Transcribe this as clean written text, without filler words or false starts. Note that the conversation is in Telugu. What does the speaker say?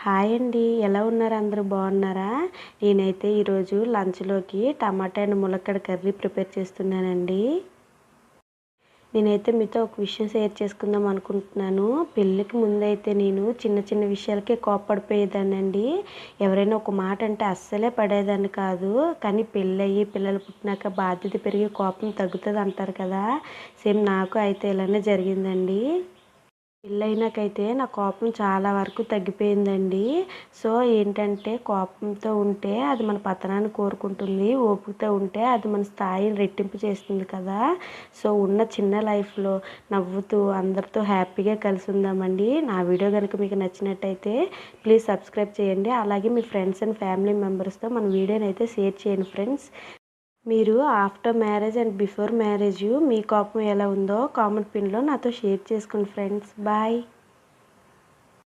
హాయ్ అండి. ఎలా ఉన్నారు? అందరూ బాగున్నారా? నేనైతే ఈరోజు లంచ్‌లోకి టమాటా అండ్ ములక్కాడ కర్రీ ప్రిపేర్ చేస్తున్నానండి. నేనైతే మీతో ఒక విషయం షేర్ చేసుకుందాం అనుకుంటున్నాను. పెళ్ళికి ముందైతే నేను చిన్న చిన్న విషయాలకే కోప్పడిపోయేదాన్నండి. ఎవరైనా ఒక మాట అంటే అస్సలే పడేదాన్ని కాదు. కానీ పెళ్ళయ్యి పిల్లలు పుట్టినాక బాధ్యత పెరిగి కోపం తగ్గుతుంది అంటారు కదా! సేమ్ నాకు అయితే ఇలానే జరిగిందండి. పెళ్ళైనాకైతే నా కోపం చాలా వరకు తగ్గిపోయిందండి. సో ఏంటంటే కోపంతో ఉంటే అది మన పతనాన్ని కోరుకుంటుంది. ఓపికతో ఉంటే అది మన స్థాయిని రెట్టింపు చేస్తుంది కదా! సో ఉన్న చిన్న లైఫ్‌లో నవ్వుతూ అందరితో హ్యాపీగా కలిసి ఉందామండి. నా వీడియో కనుక మీకు నచ్చినట్టయితే ప్లీజ్ సబ్స్క్రైబ్ చేయండి. అలాగే మీ ఫ్రెండ్స్ అండ్ ఫ్యామిలీ మెంబర్స్‌తో మన వీడియోని అయితే షేర్ చేయండి ఫ్రెండ్స్. మీరు after marriage and before marriage మీ కోపం ఎలా ఉందో కామెంట్ పిన్‌లో నాతో షేర్ చేసుకోండి ఫ్రెండ్స్. బాయ్.